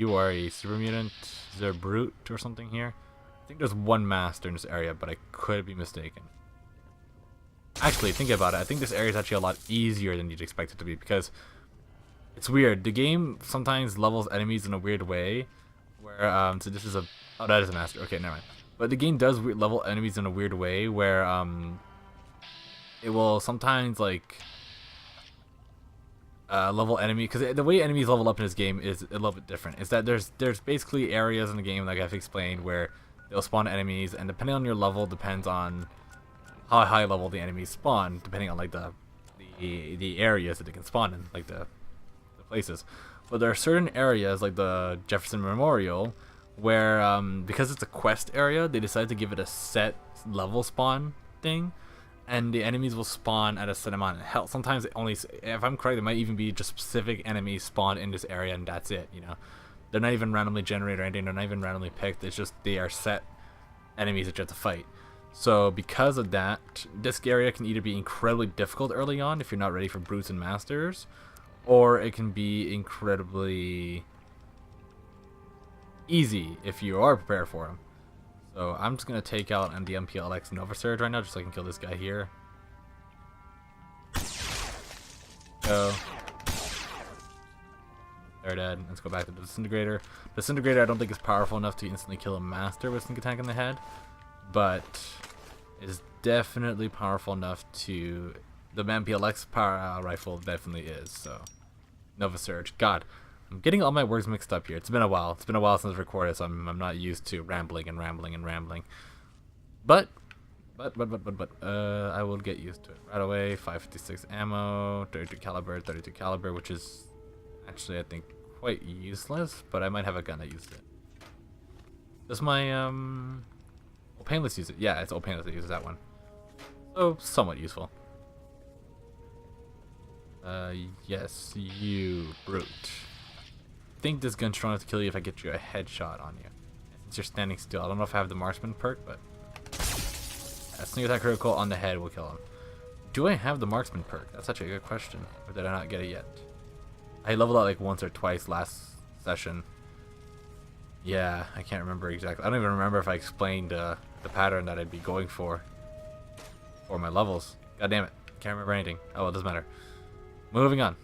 You are a super mutant. Is there a brute or something here? I think there's one master in this area, but I could be mistaken. Actually, think about it. I think this area is actually a lot easier than you'd expect it to be, because it's weird. The game sometimes levels enemies in a weird way, where so this is a that is a master. Okay, never mind. But the game does level enemies in a weird way, where it will sometimes like level enemy, because the way enemies level up in this game is a little bit different. Is that there's basically areas in the game, like I've explained, where they'll spawn enemies, and depending on your level, depends on how high level the enemies spawn, depending on like the areas that they can spawn in, like the places. But there are certain areas, like the Jefferson Memorial, where because it's a quest area, they decided to give it a set level spawn thing, and the enemies will spawn at a set amount of health. Sometimes it only, if I'm correct, it might even be just specific enemies spawn in this area, and that's it. You know, they're not even randomly generated or anything. They're not even randomly picked. It's just they are set enemies that you have to fight. So because of that, this area can either be incredibly difficult early on if you're not ready for brutes and masters, or it can be incredibly easy if you are prepared for them. So I'm just gonna take out the MPLX Nova Surge right now, just so I can kill this guy here. Go. They're dead. Let's go back to the Disintegrator. Disintegrator I don't think is powerful enough to instantly kill a master with a sneak attack in the head, but it is definitely powerful enough to. The MPLX power rifle definitely is. So Nova Surge. God, I'm getting all my words mixed up here. It's been a while. It's been a while since I've recorded, so I'm not used to rambling and rambling and rambling. But I will get used to it right away. 556 ammo, 32 caliber, which is actually I think quite useless, but I might have a gun that used it. Does my oh, Painless use it? Yeah, it's Painless that uses that one. So somewhat useful. Yes, you brute. I think this gun's strong enough to kill you if I get you a headshot on you. Since you're standing still. I don't know if I have the marksman perk, but a sneak attack critical on the head will kill him. Do I have the marksman perk? That's actually a good question. Or did I not get it yet? I leveled out like once or twice last session. Yeah, I can't remember exactly. I don't even remember if I explained the pattern that I'd be going for my levels. God damn it. Can't remember anything. Oh, well, it doesn't matter. Moving on.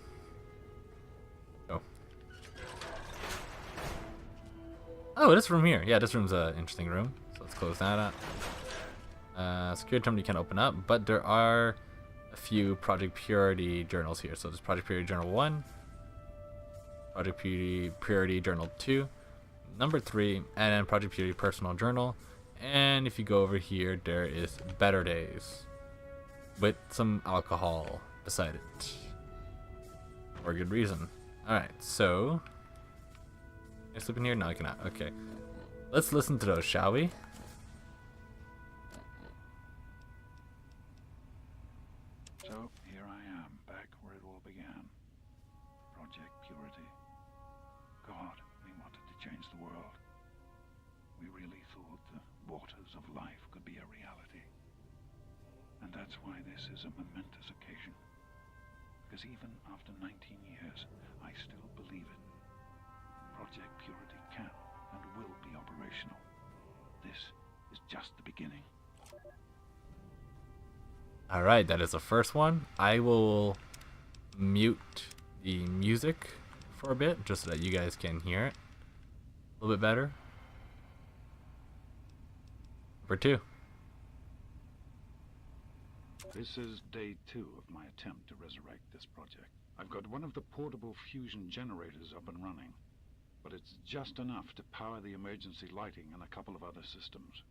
Go. Oh, this room here. Yeah, this room's an interesting room. So let's close that up. Security terminal you can't open up, but there are a few Project Purity journals here. So there's Project Purity Journal 1, Project Purity Journal 2, number 3, and then Project Purity Personal Journal. And if you go over here, there is Better Days with some alcohol beside it. For a good reason. Alright, so can I sleep in here? No, I cannot. Okay. Let's listen to those, shall we? So here I am, back where it all began. Project Purity. God, we wanted to change the world. We really thought the waters of life could be a reality. And that's why this is a momentous occasion. Because even after 19 years, I still believe it. Project Purity can and will be operational. This is just the beginning. Alright, that is the first one. I will mute the music for a bit, just so that you guys can hear it a little bit better. Number 2. This is day 2 of my attempt to resurrect this project. I've got one of the portable fusion generators up and running, but it's just enough to power the emergency lighting and a couple of other systems.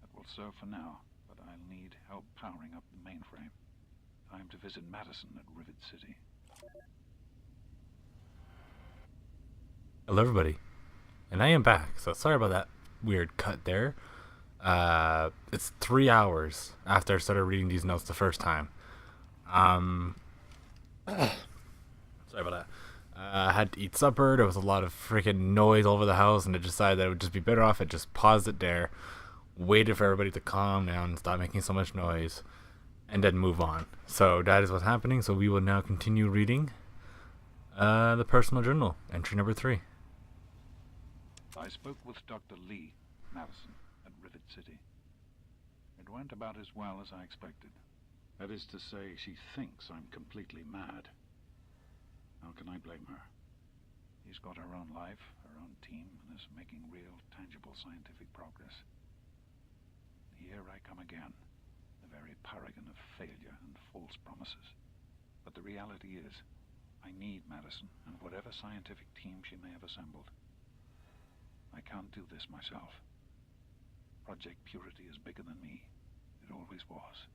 That will serve for now, but I'll need help powering up the mainframe. Time to visit Madison at Rivet City. Hello everybody, and I am back. So sorry about that weird cut there. It's 3 hours after I started reading these notes the first time. Sorry about that. I had to eat supper. There was a lot of freaking noise all over the house, and I decided that it would just be better off I just paused it there, waited for everybody to calm down and stop making so much noise, and then move on. So that is what's happening. So we will now continue reading the personal journal, entry number 3. I spoke with Dr. Lee Madison at Rivet City. It went about as well as I expected. That is to say, she thinks I'm completely mad. How can I blame her? She's got her own life, her own team, and is making real, tangible scientific progress. Here I come again, the very paragon of failure and false promises. But the reality is, I need Madison and whatever scientific team she may have assembled. I can't do this myself. Project Purity is bigger than me. It always was.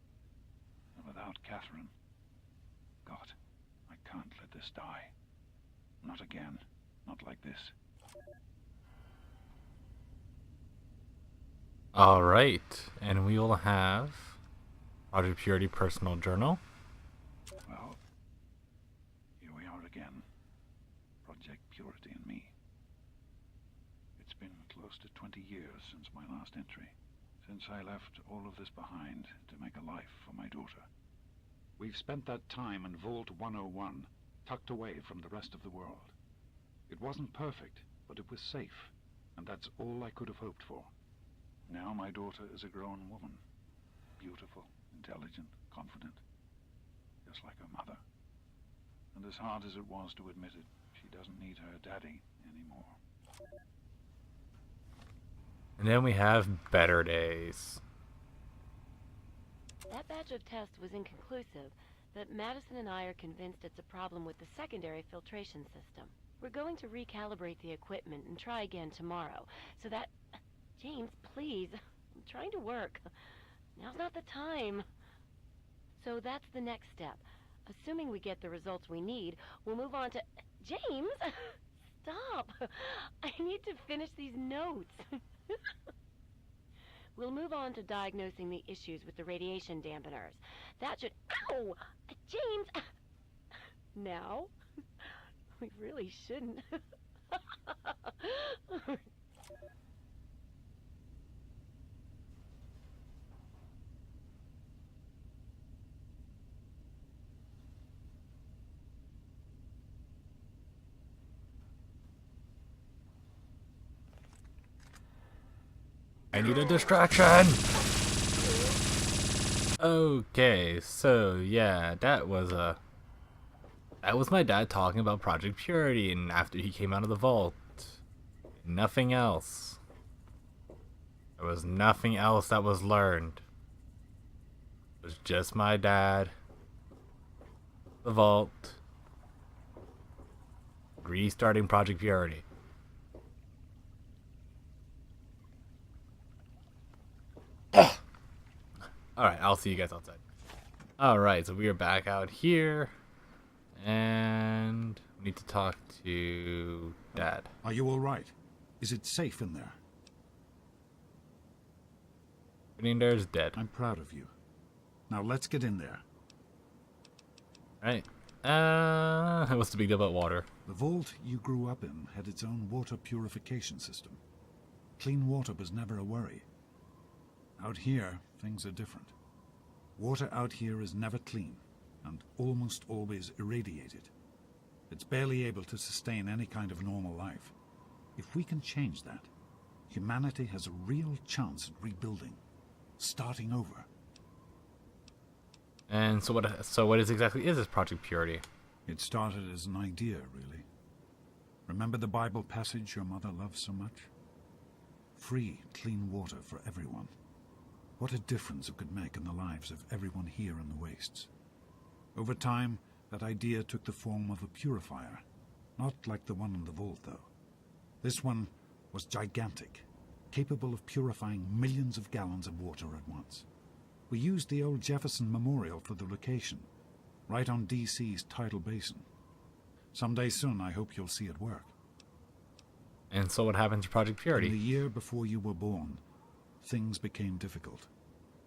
And without Catherine, God, I can't let this die. Not again. Not like this. Alright, and we will have Project Purity Personal Journal. Well, here we are again. Project Purity and me. It's been close to 20 years since my last entry. Since I left all of this behind to make a life for my daughter. We've spent that time in Vault 101, tucked away from the rest of the world. It wasn't perfect, but it was safe, and that's all I could have hoped for. Now my daughter is a grown woman. Beautiful, intelligent, confident. Just like her mother. And as hard as it was to admit it, she doesn't need her daddy anymore. And then we have Better Days. That batch of tests was inconclusive, but Madison and I are convinced it's a problem with the secondary filtration system. We're going to recalibrate the equipment and try again tomorrow, so that... James, please. I'm trying to work. Now's not the time. So that's the next step. Assuming we get the results we need, we'll move on to... James! Stop! I need to finish these notes. We'll move on to diagnosing the issues with the radiation dampeners. That should... Ow! James! Now? We really shouldn't. I need a distraction! Okay, so yeah, that was my dad talking about Project Purity, and after he came out of the vault. Nothing else. There was nothing else that was learned. It was just my dad, the vault, restarting Project Purity. Alright, I'll see you guys outside. Alright, so we are back out here. And we need to talk to Dad. Are you alright? Is it safe in there? Getting there is dead. I'm proud of you. Now let's get in there. Alright. What's the big deal about water? The vault you grew up in had its own water purification system. Clean water was never a worry. Out here, things are different. Water out here is never clean, and almost always irradiated. It's barely able to sustain any kind of normal life. If we can change that, humanity has a real chance at rebuilding, starting over. And so what exactly is this Project Purity? It started as an idea, really. Remember the Bible passage your mother loves so much? Free, clean water for everyone. What a difference it could make in the lives of everyone here in the wastes. Over time, that idea took the form of a purifier. Not like the one in the vault, though. This one was gigantic, capable of purifying millions of gallons of water at once. We used the old Jefferson Memorial for the location, right on DC's tidal basin. Someday soon, I hope you'll see it work. And so what happened to Project Purity? In the year before you were born, things became difficult.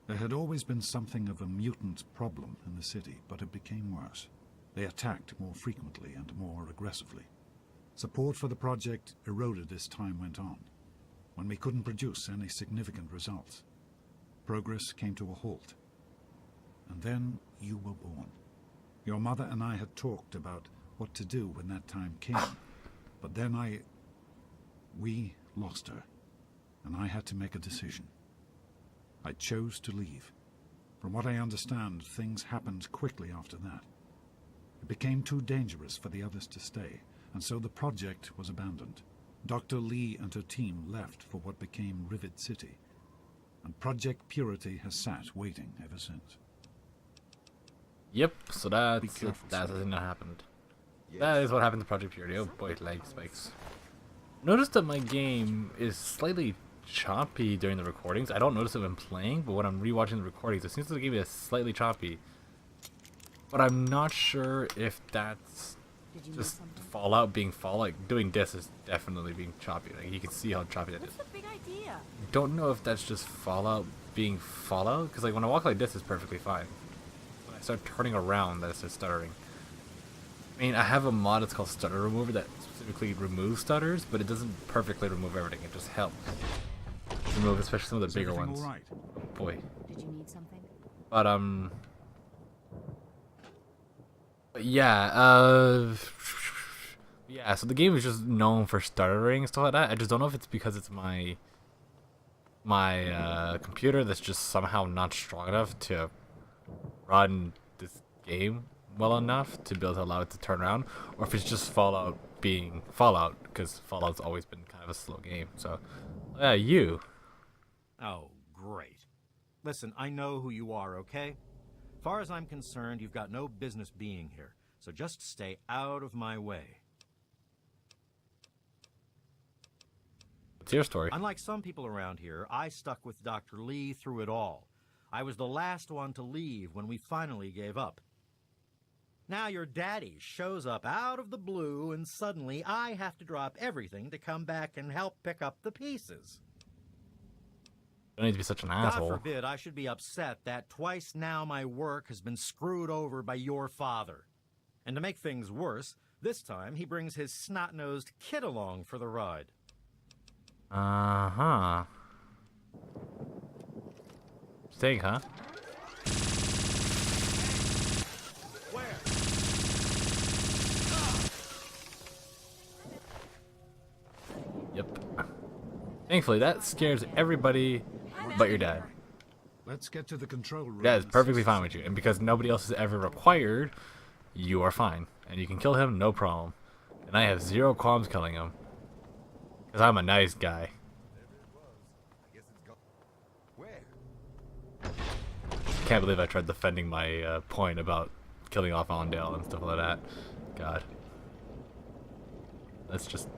There had always been something of a mutant problem in the city, but it became worse. They attacked more frequently and more aggressively. Support for the project eroded as time went on, when we couldn't produce any significant results. Progress came to a halt. And then you were born. Your mother and I had talked about what to do when that time came, but then we lost her, and I had to make a decision. I chose to leave. From what I understand, things happened quickly after that. It became too dangerous for the others to stay, and so the project was abandoned. Dr. Lee and her team left for what became Rivet City, and Project Purity has sat waiting ever since. Yep, so that's the careful, thing that happened. Yes. That is what happened to Project Purity. Oh boy, lag spikes. Notice that my game is slightly choppy during the recordings. I don't notice it when playing, but when I'm rewatching the recordings, it seems like the game is slightly choppy. But I'm not sure if that's just Fallout being Fallout. Like, doing this is definitely being choppy. Like, you can see how choppy that is. What's the big idea? Don't know if that's just Fallout being Fallout, because like when I walk like this, it's perfectly fine. When I start turning around, that starts stuttering. I mean, I have a mod that's called Stutter Remover that specifically removes stutters, but it doesn't perfectly remove everything. It just helps remove, especially some of the bigger ones. All right? Oh boy. Did you need something? But yeah, yeah, so the game is just known for stuttering and stuff like that. I just don't know if it's because it's my computer that's just somehow not strong enough to run this game well enough to be able to allow it to turn around, or if it's just Fallout being Fallout, because Fallout's always been kind of a slow game. So, yeah, you. Oh, great. Listen, I know who you are, okay? Far as I'm concerned, you've got no business being here, so just stay out of my way. What's your story? Unlike some people around here, I stuck with Dr. Lee through it all. I was the last one to leave when we finally gave up. Now your daddy shows up out of the blue, and suddenly I have to drop everything to come back and help pick up the pieces. You don't need to be such an God asshole. forbid I should be upset that twice now my work has been screwed over by your father. And to make things worse, this time he brings his snot-nosed kid along for the ride. Uh-huh. Staying, huh? Where? Yep. Thankfully, that scares everybody but your dad. Let's get to the control room. That is perfectly fine with you, and because nobody else is ever required, you are fine. And you can kill him, no problem. And I have zero qualms killing him. Because I'm a nice guy. Can't believe I tried defending my point about killing off Allendale and stuff like that. God. Let's just...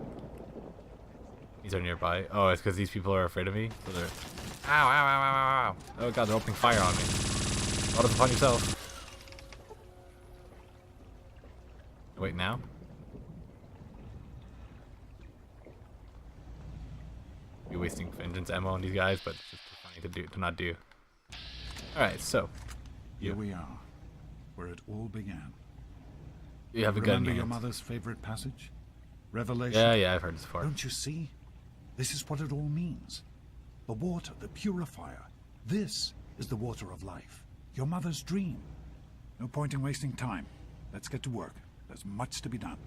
These are nearby. Oh, it's because these people are afraid of me? So they're... Ow, ow, ow, ow, ow, ow. Oh god, they're opening fire on me. Load up upon yourself. Wait, now? Be wasting vengeance ammo on these guys, but it's just too funny to not do. Alright, so. Here we are, where it all began. You have a gun in Remember your your hands. mother's favorite passage? Revelation? Yeah, I've heard this before. Don't you see? This is what it all means. The water, the purifier. This is the water of life. Your mother's dream. No point in wasting time. Let's get to work. There's much to be done.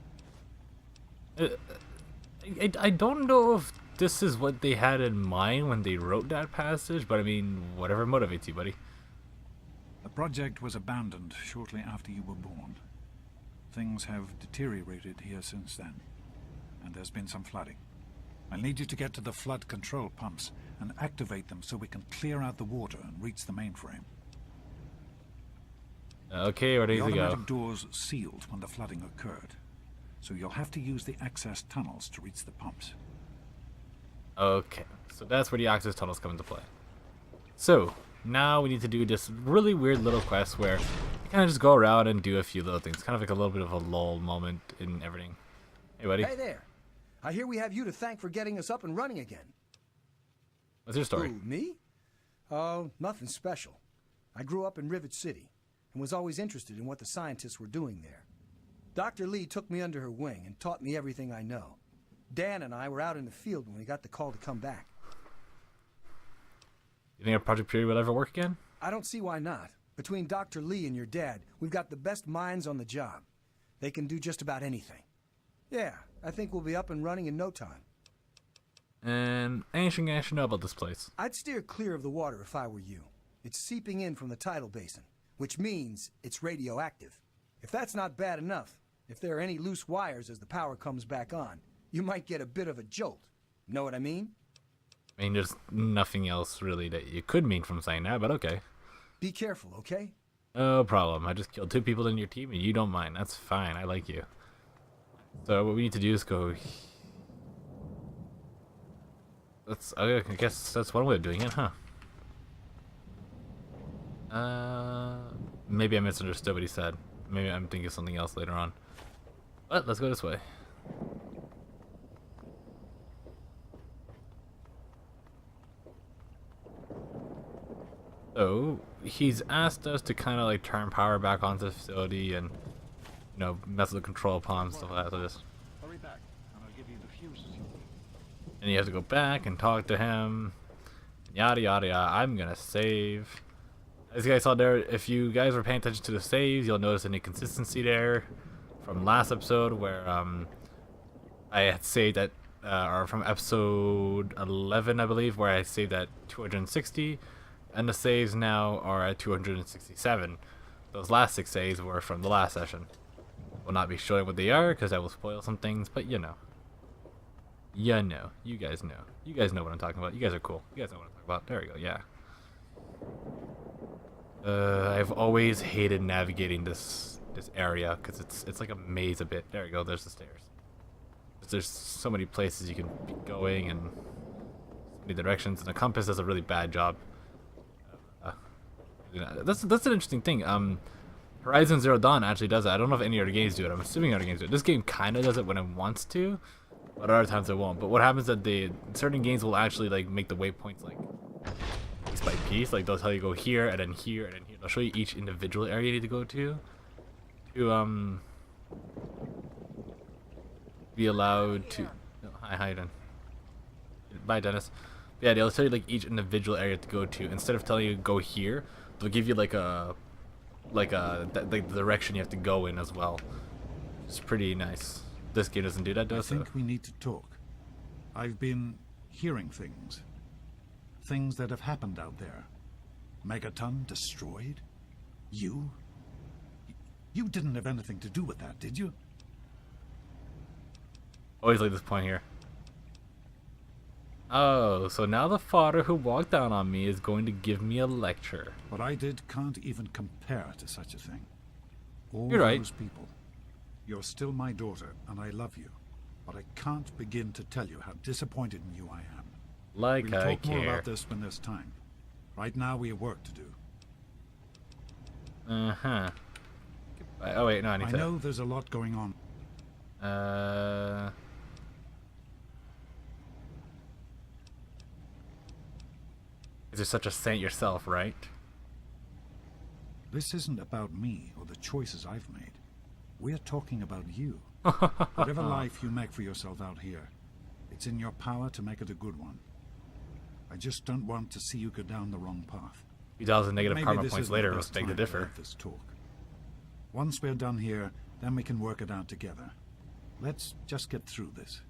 I don't know if this is what they had in mind when they wrote that passage, but I mean, whatever motivates you, buddy. The project was abandoned shortly after you were born. Things have deteriorated here since then, and there's been some flooding. I'll need you to get to the flood control pumps and activate them so we can clear out the water and reach the mainframe. Okay, ready The to go. automatic doors sealed when the flooding occurred, so you'll have to use the access tunnels to reach the pumps. Okay, so that's where the access tunnels come into play. So, now we need to do this really weird little quest where you kind of just go around and do a few little things. Kind of like a little bit of a lull moment in everything. Hey, buddy. Hey there. I hear we have you to thank for getting us up and running again. What's your story? Who, me? Oh, nothing special. I grew up in Rivet City and was always interested in what the scientists were doing there. Dr. Lee took me under her wing and taught me everything I know. Dan and I were out in the field when we got the call to come back. You think our Project Purity will ever work again? I don't see why not. Between Dr. Lee and your dad, we've got the best minds on the job. They can do just about anything. Yeah, I think we'll be up and running in no time. And anything I should know about this place? I'd steer clear of the water if I were you. It's seeping in from the tidal basin, which means it's radioactive. If that's not bad enough, if there are any loose wires as the power comes back on, you might get a bit of a jolt. Know what I mean? I mean, there's nothing else really that you could mean from saying that, but okay. Be careful, okay? No problem. I just killed 2 people in your team and you don't mind. That's fine. I like you. So what we need to do is go... I guess that's one way of doing it, huh? Maybe I misunderstood what he said. Maybe I'm thinking of something else later on. But let's go this way. So he's asked us to kind of like turn power back onto the facility and, you know, mess with the control palms and stuff like that. So just Hurry back, and I'll give you the fuses you need. and you have to go back and talk to him. Yada yada yada. I'm gonna save. As you guys saw there, if you guys were paying attention to the saves, you'll notice an inconsistency there from last episode where I had saved at or from episode 11, I believe, where I saved at 260. And the saves now are at 267. Those last 6 saves were from the last session. Will not be showing what they are because I will spoil some things, but you know. You know. You guys know. You guys know what I'm talking about. You guys are cool. You guys know what I'm talking about. There we go, yeah. I've always hated navigating this area because it's like a maze a bit. There we go, there's the stairs. There's so many places you can be going and so many directions, and the compass does a really bad job. That's an interesting thing. Horizon Zero Dawn actually does it. I don't know if any other games do it. I'm assuming other games do it. This game kind of does it when it wants to, but other times it won't. But what happens is that certain games will actually like make the waypoints like piece by piece. Like they'll tell you go here and then here and then here. They'll show you each individual area you need to go to be allowed to. Oh, hi, how you doing? Bye, Dennis. But yeah, they'll tell you like each individual area to go to. Instead of telling you go here, they'll give you like the direction you have to go in as well. It's pretty nice. This game doesn't do that, though. I think we need to talk. I've been hearing things. Things that have happened out there. Megaton destroyed? You? You didn't have anything to do with that, did you? Always like this point here. Oh, so now the father who walked down on me is going to give me a lecture. What I did can't even compare to such a thing. All You're right. those people. You're still my daughter, and I love you. But I can't begin to tell you how disappointed in you I am. Like We'll I talk more care. about this when there's time. Right now we have work to do. Uh-huh. Goodbye. Oh wait, no, I need I to... know there's a lot going on. You're such a saint yourself, right? This isn't about me or the choices I've made. We're talking about you. Whatever life you make for yourself out here, it's in your power to make it a good one. I just don't want to see you go down the wrong path. 2,000 negative Maybe karma this points isn't later the will best beg to time differ. have this talk. Once we're done here, then we can work it out together. Let's just get through this.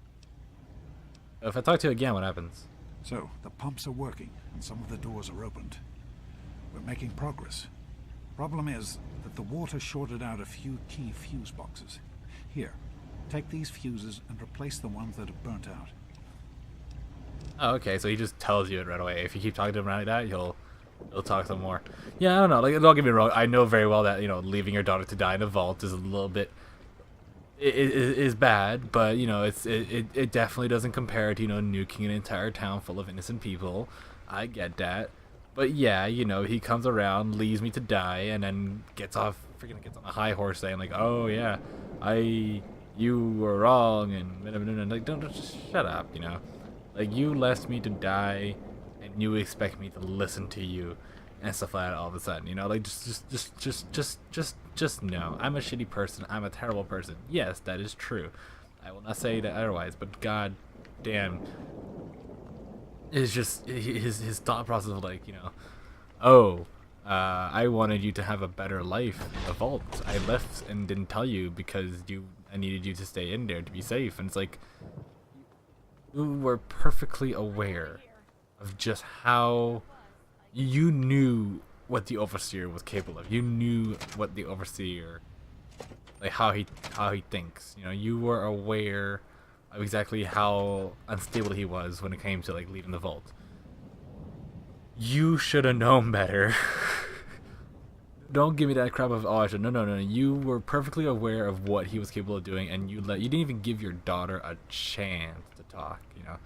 If I talk to you again, what happens? So, the pumps are working, and some of the doors are opened. We're making progress. Problem is that the water shorted out a few key fuse boxes. Here, take these fuses and replace the ones that have burnt out. Oh, okay, so he just tells you it right away. If you keep talking to him like that, he'll talk some more. Yeah, I don't know. Like, don't get me wrong. I know very well that, you know, leaving your daughter to die in a vault is a little bit is bad, but you know, it definitely doesn't compare to, you know, nuking an entire town full of innocent people. I get that, but yeah, you know, he comes around, leaves me to die, and then gets on a high horse saying like, oh yeah, you were wrong, and like, don't just shut up, you know. Like, you left me to die, and you expect me to listen to you, and stuff like that all of a sudden, you know? Like, just no. I'm a shitty person. I'm a terrible person. Yes, that is true. I will not say that otherwise, but god damn. It's just, his thought process of like, you know, oh, I wanted you to have a better life in the vault. I left and didn't tell you because I needed you to stay in there to be safe. And it's like, You were perfectly aware of just how you knew what the Overseer was capable of. You knew what the Overseer, like how he thinks. You know, you were aware of exactly how unstable he was when it came to like leaving the vault. You should have known better. Don't give me that crap of, oh, I should. No. You were perfectly aware of what he was capable of doing, and you didn't even give your daughter a chance to talk. You know,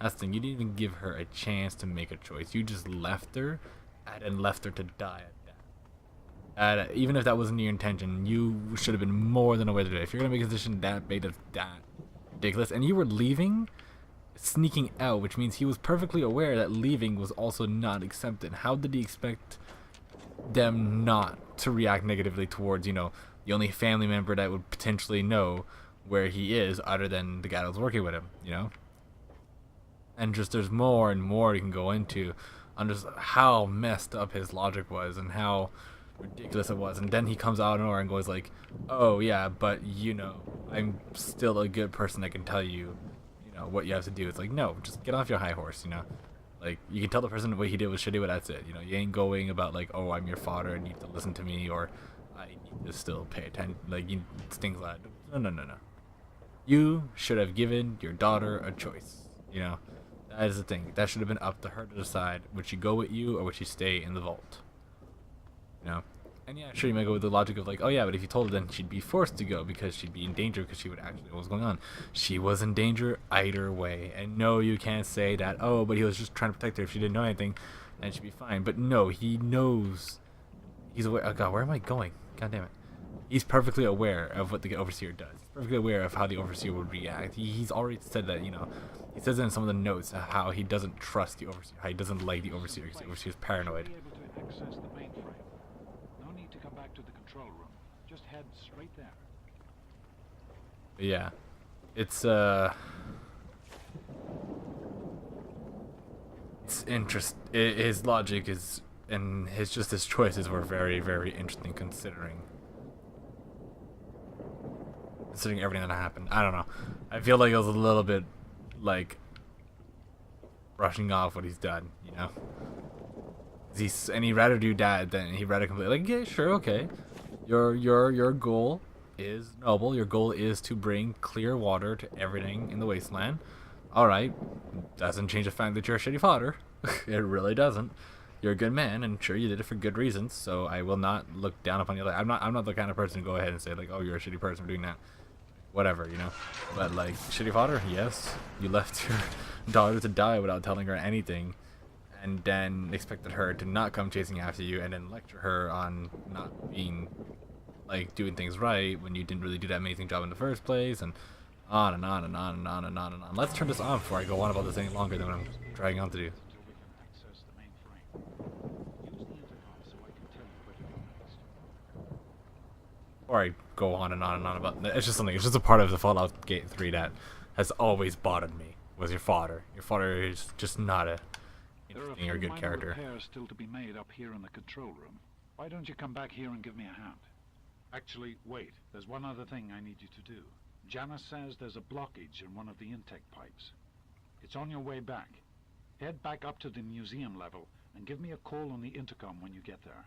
that's the thing. You didn't even give her a chance to make a choice. You just left her, and left her to die at that. Even if that wasn't your intention, you should have been more than aware of it. If you're gonna make a decision that big, that's that ridiculous, and you were leaving, sneaking out, which means he was perfectly aware that leaving was also not accepted. How did he expect them not to react negatively towards, you know, the only family member that would potentially know where he is other than the guy that was working with him, you know? And just there's more and more you can go into on just how messed up his logic was and how ridiculous it was. And then he comes out of nowhere and goes like, oh yeah, but you know, I'm still a good person that can tell you, you know, what you have to do. It's like, no, just get off your high horse, you know? Like, you can tell the person what he did was shitty, but that's it. You know, you ain't going about like, oh, I'm your father and you need to listen to me, or I need to still pay attention. Like, things like that. No. You should have given your daughter a choice. You know, that is the thing. That should have been up to her to decide. Would she go with you or would she stay in the vault? You know? And yeah, sure, you might go with the logic of like, oh yeah, but if you told her, then she'd be forced to go because she'd be in danger because she would actually know what was going on. She was in danger either way. And no, you can't say that, oh, but he was just trying to protect her. If she didn't know anything, then she'd be fine. But no, he knows. He's aware. Oh god, where am I going? God damn it. He's perfectly aware of what the Overseer does. He's perfectly aware of how the Overseer would react. He's already said that, you know, he says in some of the notes how he doesn't trust the Overseer, how he doesn't like the Overseer because the Overseer is paranoid. To the control room. Just head straight there. Yeah. It's his logic is, and his choices were very, very interesting considering everything that happened. I don't know. I feel like it was a little bit like brushing off what he's done, you know? And he'd rather do that than he'd rather completely like, yeah, sure, okay. Your goal is noble. Your goal is to bring clear water to everything in the wasteland. Alright. Doesn't change the fact that you're a shitty father. It really doesn't. You're a good man, and sure, you did it for good reasons, so I will not look down upon you. Like, I'm not the kind of person to go ahead and say like, oh, you're a shitty person for doing that. Whatever, you know. But like, shitty father, yes. You left your daughter to die without telling her anything. And then expected her to not come chasing after you, and then lecture her on not being, like, doing things right when you didn't really do that amazing job in the first place, and on and on and on and on and on and on. Let's turn this on before I go on about this any longer than what I'm dragging on to do. Or I go on and on and on about it's just something. It's just a part of the Fallout Gate 3 that has always bothered me. Was your father? Your father is just not a interesting or good character. There are a few minor repairs still to be made up here in the control room. Why don't you come back here and give me a hand? Actually, wait. There's one other thing I need you to do. Janice says there's a blockage in one of the intake pipes. It's on your way back. Head back up to the museum level and give me a call on the intercom when you get there.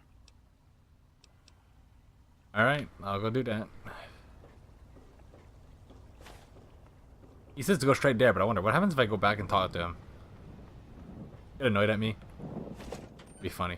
Alright, I'll go do that. He says to go straight there, but I wonder what happens if I go back and talk to him. Get annoyed at me? Be funny.